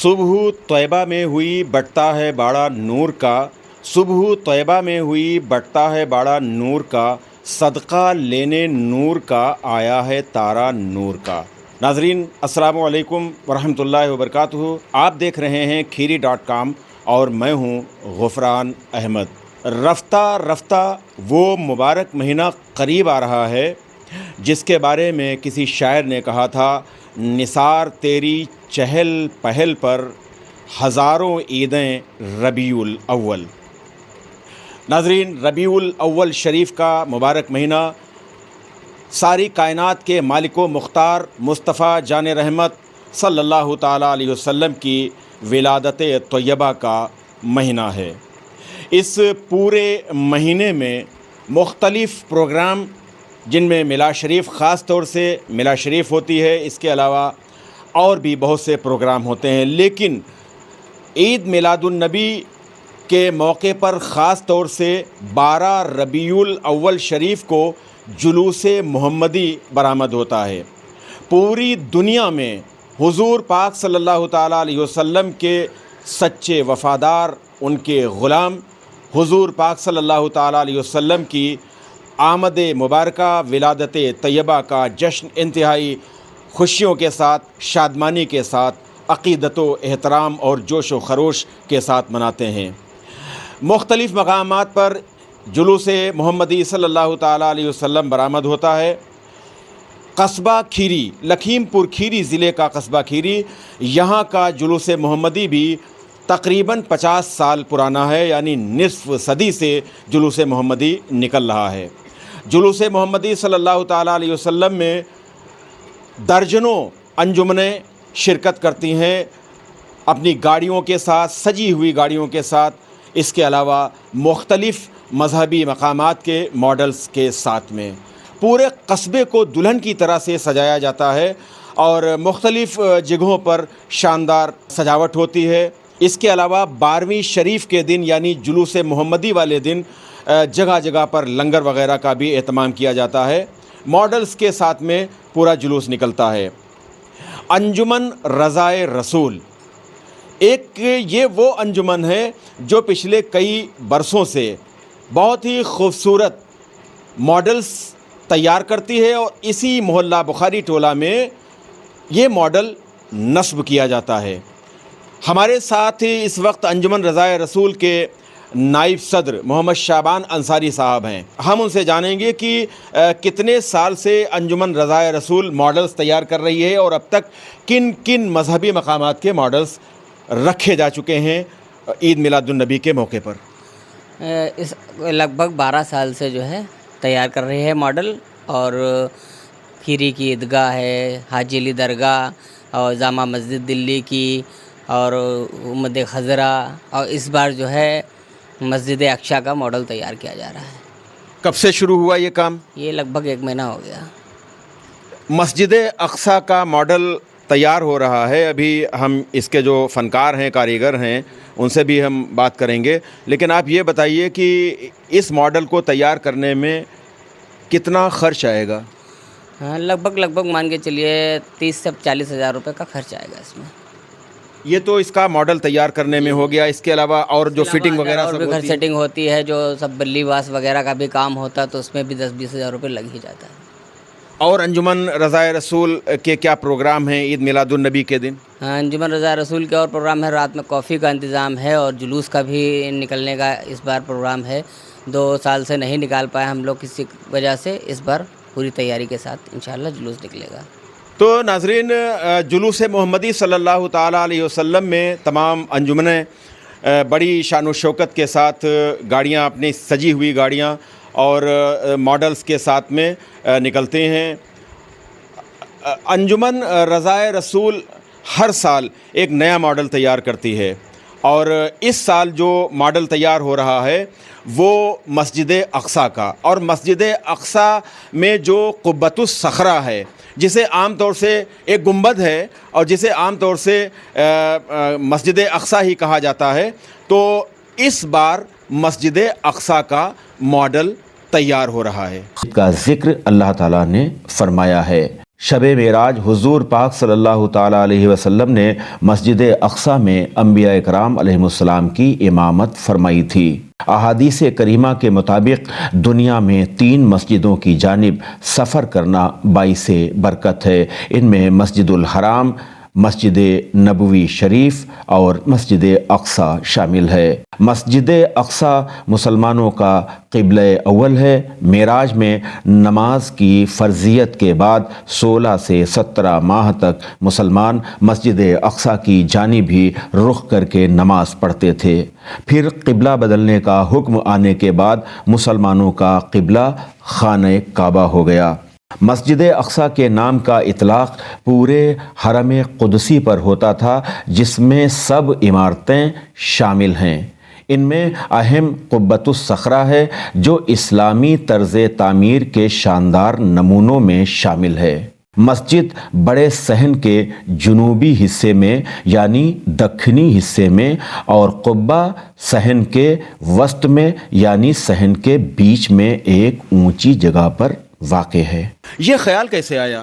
सुबह तैयबा में हुई बढ़ता है बाड़ा नूर का, सुबह तैयबा में हुई बढ़ता है बाड़ा नूर का, सदका लेने नूर का आया है तारा नूर का। नाजरीन अस्सलामु अलैकुम वरहमतुल्लाहि वबरकातुहू। आप देख रहे हैं खीरी.com और मैं हूं गुफरान अहमद। रफ्ता रफ्ता वो मुबारक महीना करीब आ रहा है जिसके बारे में किसी शायर ने कहा था, निसार तेरी चहल पहल पर हज़ारों ईदें रबीउल अव्वल। नाजरीन, रबीउल अव्वल शरीफ का मुबारक महीना सारी कायनात के मालिको मुख्तार मुस्तफ़ा जान रहमत सल्लल्लाहु ताला अलैहि वसल्लम की विलादत तैयबा का महीना है। इस पूरे महीने में मुख्तलिफ़ प्रोग्राम, जिनमें मिलाद शरीफ ख़ास तौर से मिलाद शरीफ होती है, इसके अलावा और भी बहुत से प्रोग्राम होते हैं, लेकिन ईद मिलादुन्नबी के मौके पर ख़ास तौर से 12 रबीउल अव्वल शरीफ को जुलूस-ए मुहम्मदी बरामद होता है। पूरी दुनिया में हुज़ूर पाक सल्लल्लाहु ताला अलैहि वसल्लम के सच्चे वफ़ादार, उनके ग़ुलाम हुज़ूर पाक सल्लल्लाहु ताला अलैहि वसल्लम की आमद मुबारका विलादत तैयबा का जश्न इंतहाई खुशियों के साथ, शादमानी के साथ, अक़ीदत व एहतराम और जोश व खरोश के साथ मनाते हैं। मुख्तलिफ़ मकामात पर जुलूस-ए मुहम्मदी सल्लल्लाहु ताला अलैहि वसल्लम बरामद होता है। कस्बा खीरी, लखीमपुर खीरी ज़िले का कस्बा खीरी, यहाँ का जुलूस-ए मुहम्मदी भी तकरीबन 50 साल पुराना है, यानी निस्फ़ सदी से जुलूस-ए मुहम्मदी निकल रहा है। जुलूस-ए मुहम्मदी सल्लल्लाहु ताला अलैहि वसल्लम में दर्जनों अंजुमनें शिरकत करती हैं अपनी गाड़ियों के साथ, सजी हुई गाड़ियों के साथ। इसके अलावा मुख्तलिफ़ मजहबी मकामात के मॉडल्स के साथ में पूरे कस्बे को दुल्हन की तरह से सजाया जाता है और मुख्तलिफ़ जगहों पर शानदार सजावट होती है। इसके अलावा 12वीं शरीफ के दिन यानी जुलूस-ए मुहम्मदी वाले दिन जगह जगह पर लंगर वगैरह का भी एहतमाम किया जाता है। मॉडल्स के साथ में पूरा जुलूस निकलता है। अंजुमन रज़ाए रसूल, एक ये वो अंजुमन है जो पिछले कई बरसों से बहुत ही खूबसूरत मॉडल्स तैयार करती है और इसी मोहल्ला बुखारी टोला में ये मॉडल नस्ब किया जाता है। हमारे साथ ही इस वक्त अंजुमन रज़ाए रसूल के नाइब सदर मोहम्मद शाबान अंसारी साहब हैं। हम उनसे जानेंगे कि कितने साल से अंजुमन रज़ाए रसूल मॉडल्स तैयार कर रही है और अब तक किन किन मजहबी मकामात के मॉडल्स रखे जा चुके हैं ईद मिलादुन्नबी के मौके पर। इस लगभग 12 साल से जो है तैयार कर रही है मॉडल, और खीरी की ईदगाह है, हाजी अली दरगाह और जामा मस्जिद दिल्ली की और उम्मद खज़रा, और इस बार जो है मस्जिद अक्सा का मॉडल तैयार किया जा रहा है। कब से शुरू हुआ ये काम? ये लगभग 1 महीना हो गया। मस्जिद अक्सा का मॉडल तैयार हो रहा है। अभी हम इसके जो फ़नकार हैं, कारीगर हैं, उनसे भी हम बात करेंगे, लेकिन आप ये बताइए कि इस मॉडल को तैयार करने में कितना ख़र्च आएगा? हाँ, लगभग मान के चलिए 30 से 40 हज़ार रुपये का खर्च आएगा इसमें। ये तो इसका मॉडल तैयार करने में हो गया। इसके अलावा और जो फिटिंग वगैरह सब घर होती सेटिंग होती है, जो सब बल्ली वास वगैरह का भी काम होता है, तो उसमें भी 10-20 हज़ार रुपये लग ही जाता है। और अंजुमन रज़ाए रसूल के क्या प्रोग्राम हैं ईद मिलादुन्नबी के दिन? हाँ, अंजुमन रज़ाए रसूल के और प्रोग्राम है, रात में कॉफ़ी का इंतज़ाम है और जुलूस का भी निकलने का इस बार प्रोग्राम है। 2 साल से नहीं निकाल पाए हम लोग किसी वजह से, इस बार पूरी तैयारी के साथ इंशाल्लाह जुलूस निकलेगा। तो नाजरीन, जुलूस-ए मुहम्मदी सल्लल्लाहु ताला अलैहि वसल्लम में तमाम अंजुमनें बड़ी शान व शौकत के साथ गाड़ियाँ, अपनी सजी हुई गाड़ियाँ और मॉडल्स के साथ में निकलते हैं। अंजुमन रज़ाए रसूल हर साल एक नया मॉडल तैयार करती है और इस साल जो मॉडल तैयार हो रहा है वो मस्जिद अक्सा का, और मस्जिद अक्सा में जो क़ुब्बतुस सखरा है, जिसे आम तौर से एक गुंबद है और जिसे आम तौर से मस्जिद अक्सा ही कहा जाता है, तो इस बार मस्जिद अक्सा का मॉडल तैयार हो रहा है। इसका जिक्र अल्लाह ताला ने फरमाया है, शब मेराज हुजूर पाक सल्लल्लाहु ताला अलैहि वसल्लम ने मस्जिद अक्सा में अंबिया इकराम अलैहिमुस्सलाम की इमामत फरमाई थी। अहादीस करीमा के मुताबिक दुनिया में 3 मस्जिदों की जानिब सफ़र करना बाइसे बरकत है। इनमें मस्जिदुल हराम, मस्जिद नबवी शरीफ और मस्जिद अक्सा शामिल है। मस्जिद अक्सा मुसलमानों का क़िबला अव्वल है। मेराज में नमाज की फ़र्ज़ियत के बाद 16 से 17 माह तक मुसलमान मस्जिद अक्सा की जानिब ही रुख करके नमाज पढ़ते थे। फिर क़िबला बदलने का हुक्म आने के बाद मुसलमानों का क़िबला खाने काबा हो गया। मस्जिद अक्सा के नाम का इतलाक़ पूरे हरम कुदसी पर होता था, जिसमें सब इमारतें शामिल हैं। इनमें अहम क़ुब्बतुस सखरा है, जो इस्लामी तर्ज़ तामीर के शानदार नमूनों में शामिल है। मस्जिद बड़े सहन के जुनूबी हिस्से में यानी दक्षिणी हिस्से में और कुब्बा सहन के वस्त में यानी सहन के बीच में एक ऊंची जगह पर वाक़ है। ये ख्याल कैसे आया?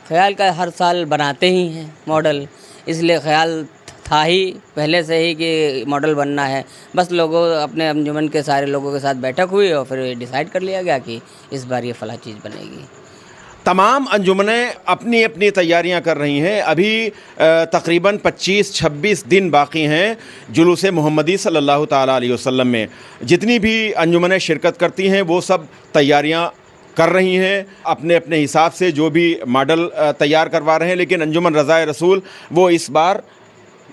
ख्याल का हर साल बनाते ही हैं मॉडल, इसलिए ख्याल था ही पहले से ही कि मॉडल बनना है। बस लोगों अपने अंजुमन के सारे लोगों के साथ बैठक हुई और फिर डिसाइड कर लिया गया कि इस बार ये फला चीज़ बनेगी। तमाम अंजुमनें अपनी अपनी तैयारियां कर रही हैं। अभी तकरीबन 25-26 दिन बाकी हैं जुलूस मोहम्मदी सल्लल्लाहु ताला अलैहि वसल्लम में। जितनी भी अंजुमनें शिरकत करती हैं वो सब तैयारियां कर रही हैं अपने अपने हिसाब से, जो भी मॉडल तैयार करवा रहे हैं। लेकिन अंजुमन रज़ाए रसूल वो इस बार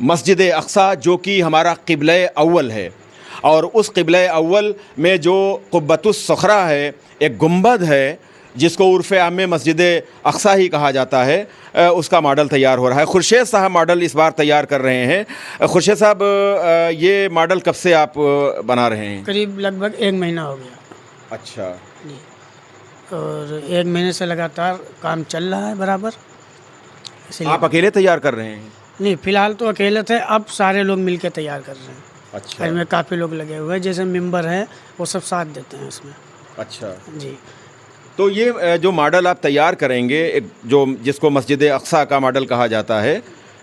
मस्जिद अक्सा, जो कि हमारा क़िबला अव्वल है, और उस क़िबला अव्वल में जो क़ुब्बतुस सखरा है, एक गुंबद है जिसको उर्फ़ आम में मस्जिद अक्सा ही कहा जाता है, उसका मॉडल तैयार हो रहा है। खुर्शीद साहब मॉडल इस बार तैयार कर रहे हैं। खुर्शीद साहब, ये मॉडल कब से आप बना रहे हैं? करीब लगभग 1 महीना हो गया। अच्छा जी, और 1 महीने से लगातार काम चल रहा है बराबर। इसलिए आप अकेले तैयार कर रहे हैं? नहीं, फ़िलहाल तो अकेले थे, अब सारे लोग मिलकर तैयार कर रहे हैं। अच्छा, इसमें काफ़ी लोग लगे हुए हैं, जैसे मेंबर हैं वो सब साथ देते हैं इसमें। अच्छा। जी, तो ये जो मॉडल आप तैयार करेंगे, एक जो जिसको मस्जिद अक्सा का मॉडल कहा जाता है,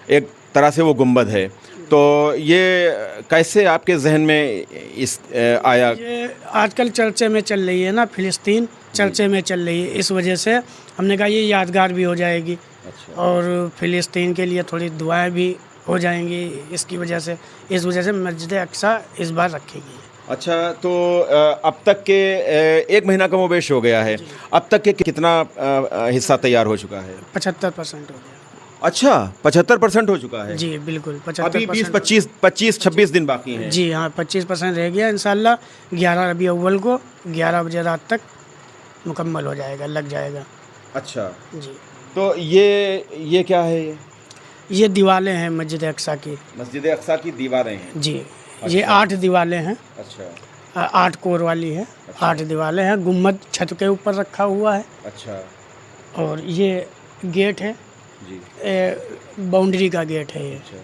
एक तरह से वो गुंबद है, तो ये कैसे आपके जहन में इस आया? ये आजकल चर्चे में चल रही है ना, फ़िलिस्तीन चर्चे में चल रही है, इस वजह से हमने कहा ये यादगार भी हो जाएगी। अच्छा। और फ़िलिस्तीन के लिए थोड़ी दुआएं भी हो जाएंगी इसकी वजह से, इस वजह से मस्जिद अक्सा इस बार रखेगी। अच्छा, तो अब तक के 1 महीना का मोबेश हो गया है, अब तक के कितना हिस्सा तैयार हो चुका है? 75% हो गया। अच्छा, 75% हो चुका है। जी बिल्कुल, अभी 75%। 25-26 दिन बाकी हैं। जी हाँ, 25% रह गया। इंशाल्लाह 11 रबी अव्वल को 11 बजे रात तक मुकम्मल हो जाएगा, लग जाएगा। अच्छा, जी, तो ये क्या है? ये दीवारें हैं मस्जिद अक्सा की। मस्जिद अक्सा की दीवारें हैं। जी, ये 8 दीवारें हैं। अच्छा, 8 कोर वाली है। 8 दीवारें हैं। गुम्बद छत के ऊपर रखा हुआ है। अच्छा और ये गेट है, जी। बाउंड्री का गेट है ये। अच्छा,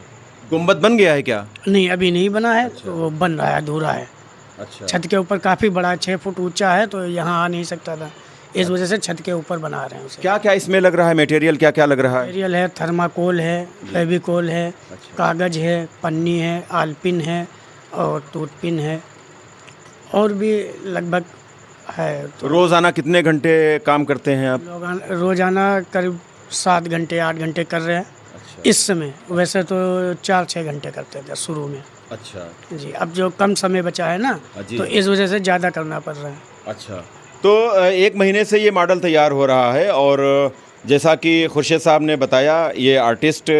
गुंबद बन गया है क्या? नहीं, अभी नहीं बना है। तो वो बन रहा है, अधूरा है। अच्छा, छत के ऊपर काफ़ी बड़ा 6 फुट ऊंचा है, तो यहाँ आ नहीं सकता था, इस वजह से छत के ऊपर बना रहे हैं उसे। क्या क्या इसमें लग रहा है? मटेरियल क्या क्या लग रहा है? मटेरियल है, थर्माकोल है, फेविकोल है, अच्छा। कागज़ है, पन्नी है, आलपिन है और टूथपिन है, और भी लगभग है। तो रोज़ाना कितने घंटे काम करते हैं आप? रोज़ाना करीब 7 घंटे 8 घंटे कर रहे हैं अच्छा, इस समय। वैसे तो 4-6 घंटे करते थे शुरू में। अच्छा जी, अब जो कम समय बचा है ना, जी। तो इस वजह से ज़्यादा करना पड़ रहा है। अच्छा, तो 1 महीने से ये मॉडल तैयार हो रहा है, और जैसा कि खुर्शीद साहब ने बताया, ये आर्टिस्ट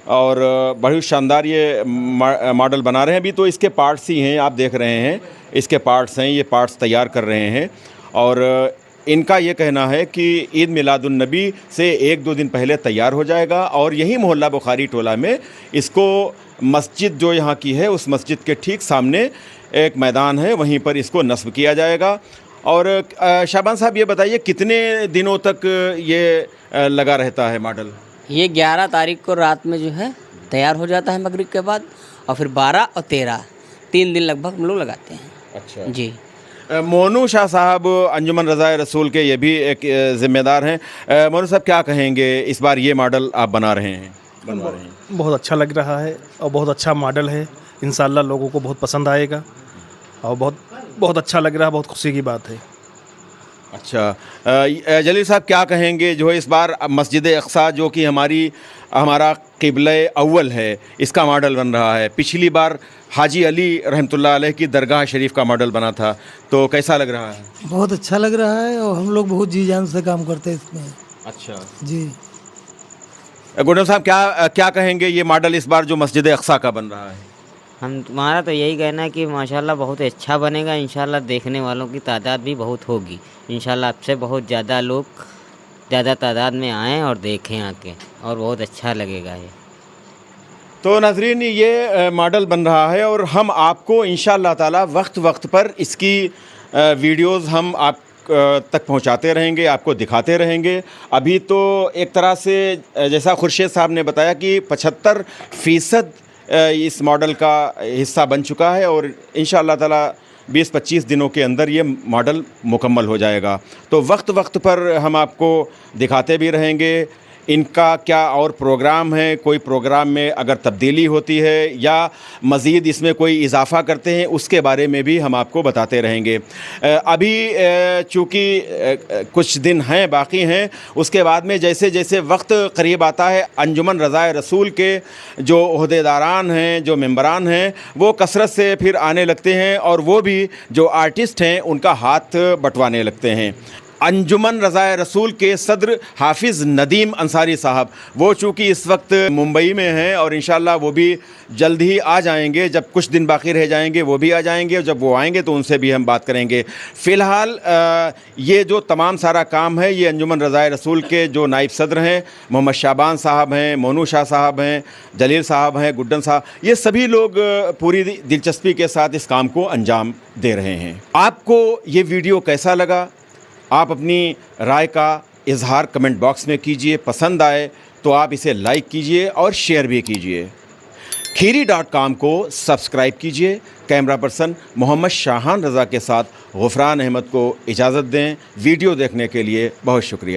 और बड़ी शानदार ये मॉडल बना रहे हैं। अभी तो इसके पार्ट्स ही हैं, आप देख रहे हैं, इसके पार्ट्स हैं, ये पार्ट्स तैयार कर रहे हैं। और इनका ये कहना है कि ईद मिलादुन्नबी से 1-2 दिन पहले तैयार हो जाएगा, और यही मोहल्ला बुखारी टोला में इसको मस्जिद जो यहाँ की है, उस मस्जिद के ठीक सामने एक मैदान है, वहीं पर इसको नस्ब किया जाएगा। और शाबान साहब, ये बताइए कितने दिनों तक ये लगा रहता है मॉडल? ये 11 तारीख को रात में जो है तैयार हो जाता है मगरिब के बाद, और फिर 12 और 13 3 दिन लगभग हम लोग लगाते हैं। अच्छा जी। मोनू शाह साहब अंजुमन रज़ाए रसूल के ये भी एक ज़िम्मेदार हैं। मोनू साहब क्या कहेंगे, इस बार ये मॉडल आप बनवा रहे हैं? बहुत अच्छा लग रहा है और बहुत अच्छा मॉडल है, इंशाल्लाह लोगों को बहुत पसंद आएगा और बहुत अच्छा लग रहा है, बहुत खुशी की बात है। अच्छा, जलील साहब क्या कहेंगे जो है इस बार मस्जिद अक़सा जो कि हमारा क़िबला अव्वल है, इसका मॉडल बन रहा है। पिछली बार हाजी अली रहमतुल्लाह अलैह की दरगाह शरीफ का मॉडल बना था, तो कैसा लग रहा है? बहुत अच्छा लग रहा है और हम लोग बहुत जी जान से काम करते हैं इसमें। अच्छा जी। गुडम साहब क्या कहेंगे, ये मॉडल इस बार जो मस्जिद अक़सा का बन रहा है? हमारा तो यही कहना है कि माशाल्लाह बहुत अच्छा बनेगा। इंशाल्लाह देखने वालों की तादाद भी बहुत होगी। इंशाल्लाह आपसे बहुत ज़्यादा लोग ज़्यादा तादाद में आएँ और देखें आके, और बहुत अच्छा लगेगा ये। तो नाज़रीन, ये मॉडल बन रहा है और हम आपको इंशाअल्लाह ताला वक्त पर इसकी वीडियोज़ हम आप तक पहुंचाते रहेंगे, आपको दिखाते रहेंगे। अभी तो एक तरह से जैसा खुर्शीद साहब ने बताया कि 75% इस मॉडल का हिस्सा बन चुका है और इंशाअल्लाह ताला 20-25 दिनों के अंदर ये मॉडल मुकम्मल हो जाएगा। तो वक्त पर हम आपको दिखाते भी रहेंगे इनका क्या और प्रोग्राम है, कोई प्रोग्राम में अगर तब्दीली होती है या मज़ीद इसमें कोई इजाफ़ा करते हैं, उसके बारे में भी हम आपको बताते रहेंगे। अभी चूँकि कुछ दिन हैं बाकी हैं, उसके बाद में जैसे जैसे वक्त करीब आता है, अंजुमन रज़ाए रसूल के जो ओहदेदारान हैं, जो मेंबरान हैं, वो कसरत से फिर आने लगते हैं और वो भी जो आर्टिस्ट हैं उनका हाथ बंटवाने लगते हैं। अंजुमन रज़ाए रसूल के सदर हाफिज़ नदीम अंसारी साहब, वो चूँकि इस वक्त मुंबई में हैं और इंशाअल्लाह वो भी जल्द ही आ जाएंगे। जब कुछ दिन बाकी रह जाएंगे वो भी आ जाएंगे और जब वो आएंगे तो उनसे भी हम बात करेंगे। फ़िलहाल ये जो तमाम सारा काम है, ये अंजुमन रज़ाए रसूल के जो नाइब सदर हैं, मोहम्मद शाबान साहब हैं, मोनू शाह साहब हैं, जलील साहब हैं, गुड्डन साहब, ये सभी लोग पूरी दिलचस्पी के साथ इस काम को अंजाम दे रहे हैं। आपको ये वीडियो कैसा लगा? आप अपनी राय का इजहार कमेंट बॉक्स में कीजिए। पसंद आए तो आप इसे लाइक कीजिए और शेयर भी कीजिए। खीरी.com को सब्सक्राइब कीजिए। कैमरा पर्सन मोहम्मद शाहान रज़ा के साथ गुफरान अहमद को इजाज़त दें। वीडियो देखने के लिए बहुत शुक्रिया।